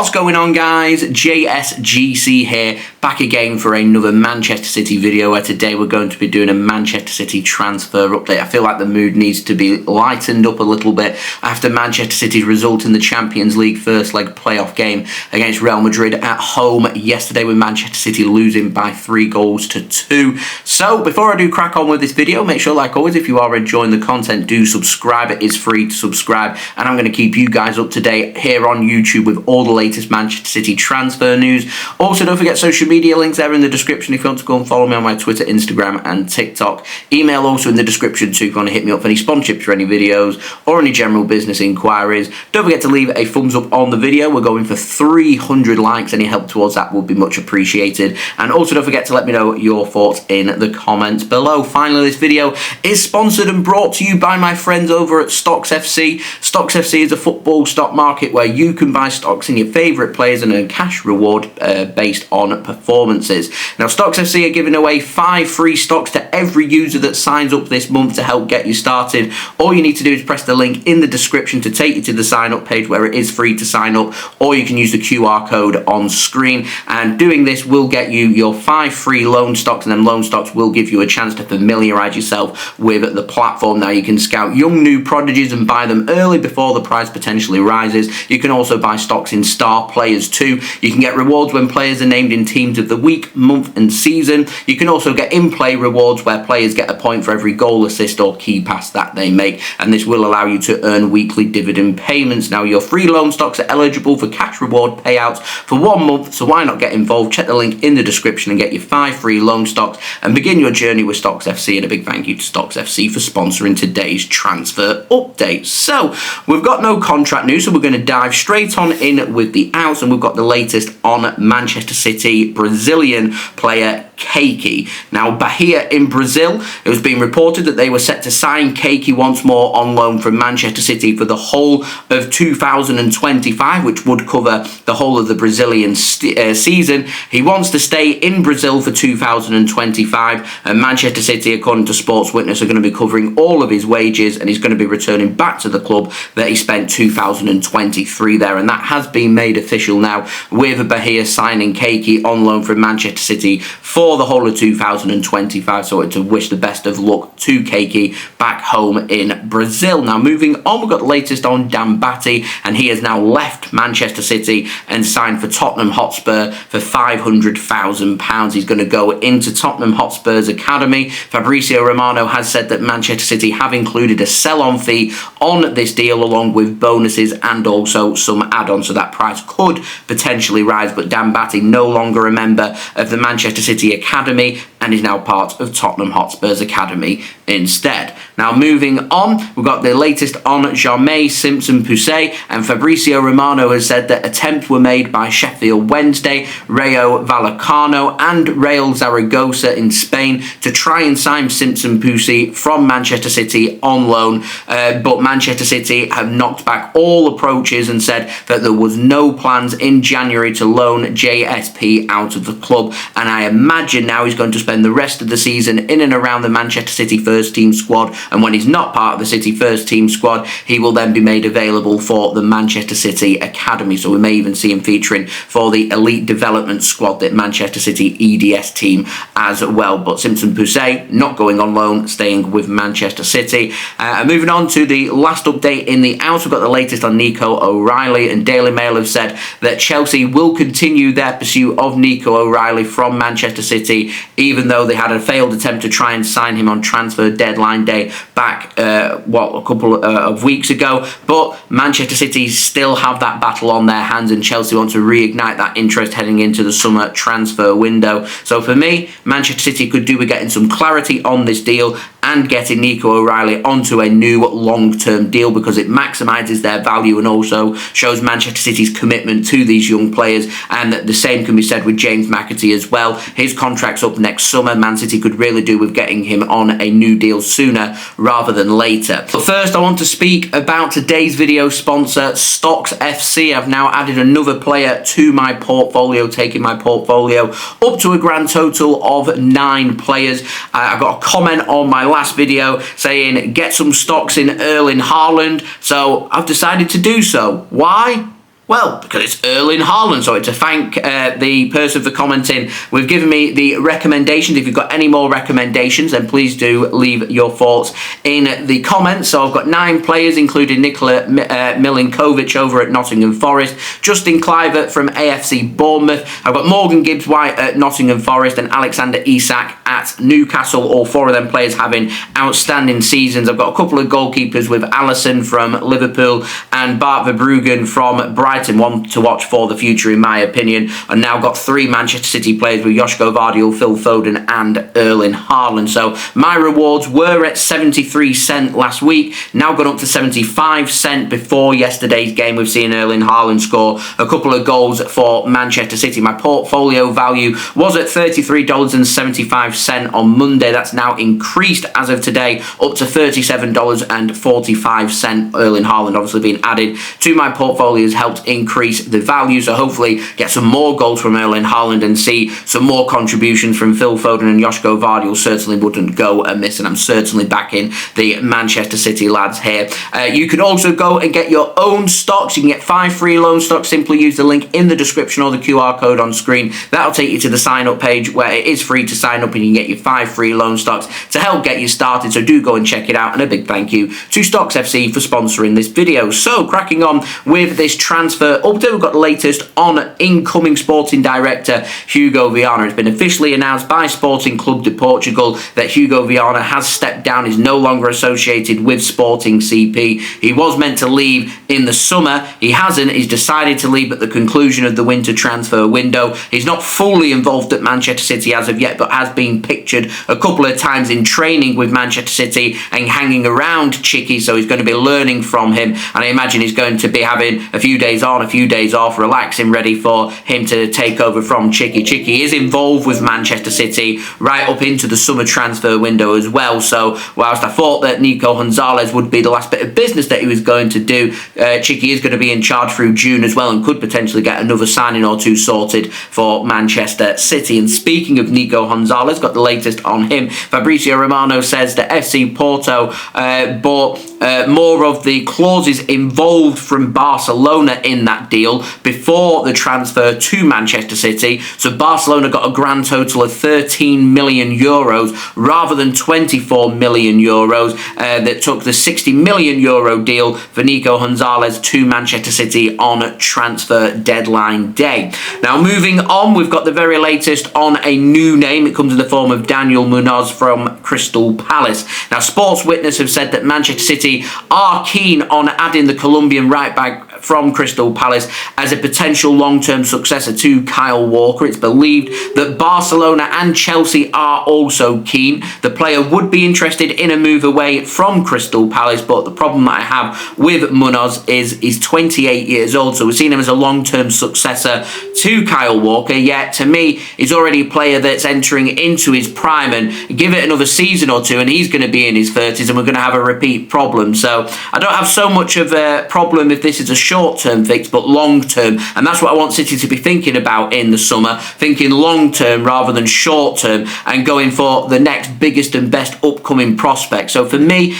What's going on, guys? JSGC here, back again for another Manchester City video, where today we're going to be doing a Manchester City transfer update. I feel like the mood needs to be lightened up a little bit after Manchester City's result in the Champions League first leg playoff game against Real Madrid at home yesterday, with Manchester City losing by 3-2. So before I do crack on with this video, make sure, like always, if you are enjoying the content, do subscribe. It is free to subscribe, and I'm going to keep you guys up to date here on YouTube with all the latest Manchester City transfer news. Also, don't forget social media links there in the description if you want to go and follow me on my Twitter, Instagram and TikTok. Email also in the description too if you want to hit me up for any sponsorships for any videos or any general business inquiries. Don't forget to leave a thumbs up on the video. We're going for 300 likes. Any help towards that would be much appreciated. And also don't forget to let me know your thoughts in the comments below. Finally, this video is sponsored and brought to you by my friends over at Stocks FC. Stocks FC is a football stock market where you can buy stocks in your favourite players and earn cash reward based on performances. Now, Stocks FC are giving away 5 free stocks to every user that signs up this month to help get you started. All you need to do is press the link in the description to take you to the sign up page where it is free to sign up, or you can use the QR code on screen, and doing this will get you your 5 free loan stocks, and then loan stocks will give you a chance to familiarise yourself with the platform. Now, you can scout young new prodigies and buy them early before the price potentially rises. You can also buy stocks in star players too. You can get rewards when players are named in teams of the week, month and season. You can also get in-play rewards where players get a point for every goal, assist or key pass that they make, and this will allow you to earn weekly dividend payments. Now, your free loan stocks are eligible for cash reward payouts for 1 month, so why not get involved? Check the link in the description and get your 5 free loan stocks and begin your journey with Stocks FC. And a big thank you to Stocks FC for sponsoring today's transfer update. So we've got no contract news, so we're going to dive straight on in with the outs, and we've got the latest on Manchester City Brazilian player Kayky. Now, Bahia in Brazil, it was being reported that they were set to sign Kayky once more on loan from Manchester City for the whole of 2025, which would cover the whole of the Brazilian season. He wants to stay in Brazil for 2025, and Manchester City, according to Sports Witness, are going to be covering all of his wages, and he's going to be returning back to the club that he spent 2023 there, and that has been made official now, with Bahia signing Kayky on loan from Manchester City for the whole of 2025. So to wish the best of luck to Kayky back home in Brazil. Now, moving on, we've got the latest on Batty, and he has now left Manchester City and signed for Tottenham Hotspur for £500,000. He's going to go into Tottenham Hotspur's academy. Fabrizio Romano has said that Manchester City have included a sell-on fee on this deal, along with bonuses and also some add-ons, so that price could potentially rise. But Batty, no longer a member of the Manchester City academy, and is now part of Tottenham Hotspur's academy instead. Now, moving on, we've got the latest on Jahmai Simpson-Pusey, and Fabrizio Romano has said that attempts were made by Sheffield Wednesday, Rayo Vallecano and Real Zaragoza in Spain to try and sign Simpson-Pusey from Manchester City on loan, but Manchester City have knocked back all approaches and said that there was no plans in January to loan JSP out of the club, and I imagine now he's going to spend the rest of the season in and around the Manchester City first team squad, and when he's not part of the City first team squad, he will then be made available for the Manchester City academy. So we may even see him featuring for the elite development squad, that Manchester City EDS team as well. But Simpson-Pusey not going on loan, staying with Manchester City. Moving on to the last update in the outs, we've got the latest on Nico O'Reilly, and Daily Mail have said that Chelsea will continue their pursuit of Nico O'Reilly from Manchester City, even though they had a failed attempt to try and sign him on transfer deadline day back a couple of weeks ago. But Manchester City still have that battle on their hands, and Chelsea want to reignite that interest heading into the summer transfer window. So for me, Manchester City could do with getting some clarity on this deal and getting Nico O'Reilly onto a new long-term deal, because it maximises their value and also shows Manchester City's commitment to these young players. And the same can be said with James McAtee as well. His contract's up next summer. Man City could really do with getting him on a new deal sooner rather than later. But first, I want to speak about today's video sponsor, Stocks FC. I've now added another player to my portfolio, taking my portfolio up to a grand total of 9 players. I got a comment on my last video saying get some stocks in Erling Haaland, so I've decided to do so. Why? Well, because it's Erling Haaland. So to thank the person for commenting, we've given me the recommendations. If you've got any more recommendations, then please do leave your thoughts in the comments. So I've got 9 players, including Nikola Milinkovic over at Nottingham Forest, Justin Kluivert from AFC Bournemouth. I've got Morgan Gibbs-White at Nottingham Forest and Alexander Isak at Newcastle. All 4 of them players having outstanding seasons. I've got a couple of goalkeepers with Alisson from Liverpool and Bart Verbruggen from Brighton, one to watch for the future in my opinion. I've now got 3 Manchester City players with Joško Vardiol, Phil Foden and Erling Haaland. So my rewards were at 73 cent last week, now gone up to 75 cent before yesterday's game. We've seen Erling Haaland score a couple of goals for Manchester City. My portfolio value was at $33.75 on Monday. That's now increased as of today up to $37.45. Erling Haaland obviously being added to my portfolio has helped increase the value, so hopefully get some more goals from Erling Haaland and see some more contributions from Phil Foden and Joško Vardiol. Certainly wouldn't go amiss, and I'm certainly backing the Manchester City lads here. You can also go and get your own stocks. You can get 5 free loan stocks. Simply use the link in the description or the QR code on screen. That'll take you to the sign up page where it is free to sign up, and you can get your 5 free loan stocks to help get you started. So do go and check it out, and a big thank you to Stocks FC for sponsoring this video. So cracking on with this transfer update, we've got the latest on incoming sporting director Hugo Viana. It's been officially announced by Sporting Club de Portugal that Hugo Viana has stepped down, is no longer associated with Sporting CP. He was meant to leave in the summer. He hasn't. He's decided to leave at the conclusion of the winter transfer window. He's not fully involved at Manchester City as of yet, but has been pictured a couple of times in training with Manchester City and hanging around Kayky, so he's going to be learning from him, and I imagine he's going to be having a few days on, a few days off, relaxing, ready for him to take over from Kayky. Kayky is involved with Manchester City right up into the summer transfer window as well, so whilst I thought that Nico Gonzalez would be the last bit of business that he was going to do, Kayky is going to be in charge through June as well and could potentially get another signing or 2 sorted for Manchester City. And speaking of Nico Gonzalez, got the latest on him. Fabrizio Romano says that FC Porto bought more of the clauses involved from Barcelona in that deal before the transfer to Manchester City. So Barcelona got a grand total of 13 million euros rather than 24 million euros. That took the 60 million euro deal for Nico Gonzalez to Manchester City on transfer deadline day. Now moving on, we've got the very latest on a new name. It comes in the form of Daniel Munoz from Crystal Palace. Now Sports Witness have said that Manchester City are keen on adding the Colombian right back from Crystal Palace as a potential long-term successor to Kyle Walker. It's believed that Barcelona and Chelsea are also keen. The player would be interested in a move away from Crystal Palace, but the problem that I have with Munoz is he's 28 years old, so we've seen him as a long-term successor to Kyle Walker, yet to me he's already a player that's entering into his prime, and give it another season or 2 and he's going to be in his 30s and we're going to have a repeat problem. So I don't have so much of a problem if this is a short-term fix, but long-term, and that's what I want City to be thinking about in the summer, thinking long-term rather than short-term and going for the next biggest and best upcoming prospect. So for me,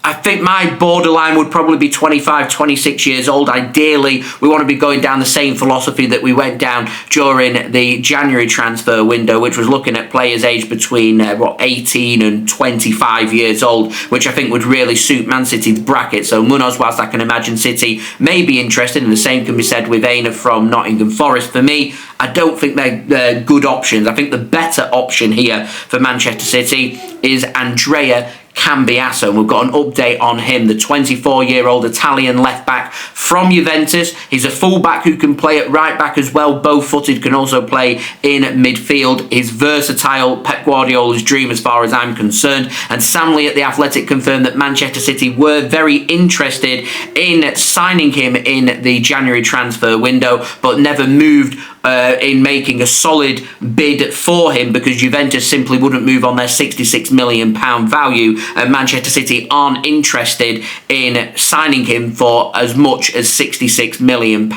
I think my borderline would probably be 25, 26 years old. Ideally, we want to be going down the same philosophy that we went down during the January transfer window, which was looking at players aged between 18 and 25 years old, which I think would really suit Man City's bracket. So Munoz, whilst I can imagine City may be interested, and the same can be said with Aina from Nottingham Forest, for me, I don't think they're good options. I think the better option here for Manchester City is Andrea Cambiaso, and we've got an update on him, the 24-year-old Italian left-back from Juventus. He's a full-back who can play at right-back as well, bow-footed, can also play in midfield. He's versatile, Pep Guardiola's dream as far as I'm concerned, and Sam Lee at The Athletic confirmed that Manchester City were very interested in signing him in the January transfer window, but never moved in making a solid bid for him because Juventus simply wouldn't move on their £66 million million value, and Manchester City aren't interested in signing him for as much as £66 million.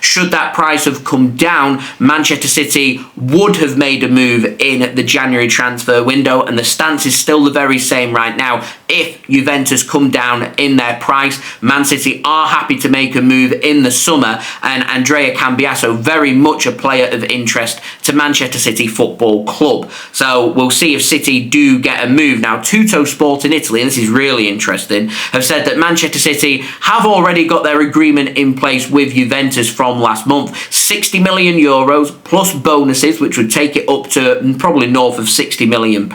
Should that price have come down, Manchester City would have made a move in the January transfer window, and the stance is still the very same right now. If Juventus come down in their price, Man City are happy to make a move in the summer, and Andrea Cambiaso very much a player of interest to Manchester City Football Club. So we'll see if City do get a move. Now, Tuttosport in Italy, and this is really interesting, have said that Manchester City have already got their agreement in place with Juventus from last month. €60 million plus bonuses, which would take it up to probably north of £60 million.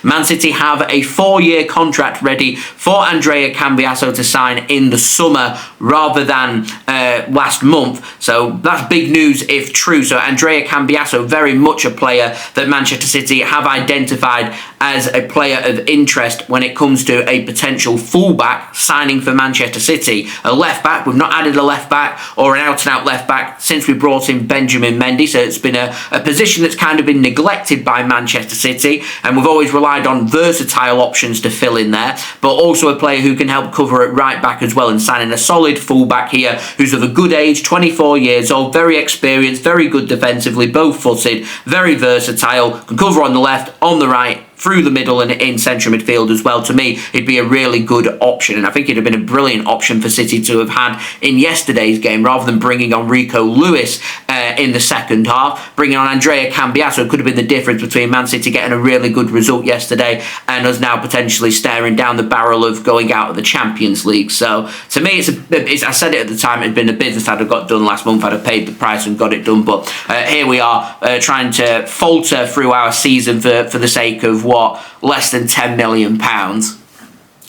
Man City have a 4-year contract ready for Andrea Cambiaso to sign in the summer rather than last month. So that's big news if true. So Andrea Cambiaso, very much a player that Manchester City have identified as a player of interest when it comes to a potential fullback signing for Manchester City. A left back, we've not added a left back or an out-and-out left back since we brought in Benjamin Mendy, so it's been a position that's kind of been neglected by Manchester City, and we've always relied on versatile options to fill in there, but also a player who can help cover at right back as well, and signing a solid fullback here who's of a good age, 24 years old, very experienced, very good defensively, both-footed, very versatile, can cover on the left, on the right, through the middle and in central midfield as well. To me, it'd be a really good option, and I think it'd have been a brilliant option for City to have had in yesterday's game rather than bringing on Rico Lewis in the second half. Bringing on Andrea Cambiaso could have been the difference between Man City getting a really good result yesterday and us now potentially staring down the barrel of going out of the Champions League. So to me, I said it at the time, it'd been a business I'd have got done last month. I'd have paid the price and got it done, but here we are trying to falter through our season for the sake of less than £10 million.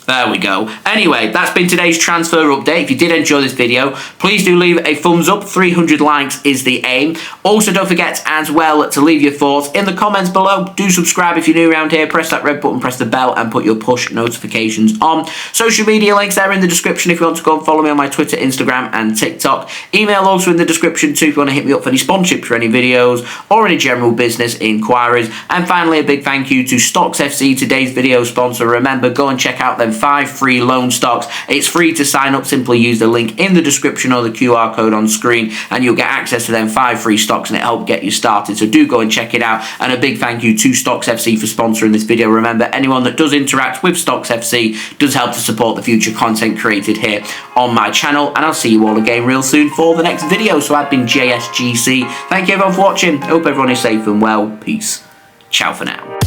There we go. Anyway, that's been today's transfer update. If you did enjoy this video, please do leave a thumbs up. 300 likes is the aim. Also, don't forget as well to leave your thoughts in the comments below. Do subscribe if you're new around here. Press that red button, press the bell, and put your push notifications on. Social media links there in the description if you want to go and follow me on my Twitter, Instagram, and TikTok. Email also in the description too if you want to hit me up for any sponsorships for any videos or any general business inquiries. And finally, a big thank you to Stocks FC, today's video sponsor. Remember, go and check out them 5 free loan stocks. It's free to sign up. Simply use the link in the description or the QR code on screen and you'll get access to them 5 free stocks, and it helps get you started. So do go and check it out. And a big thank you to Stocks FC for sponsoring this video. Remember, anyone that does interact with Stocks FC does help to support the future content created here on my channel. And I'll see you all again real soon for the next video. So I've been JSGC. Thank you everyone for watching. Hope everyone is safe and well. Peace. Ciao for now.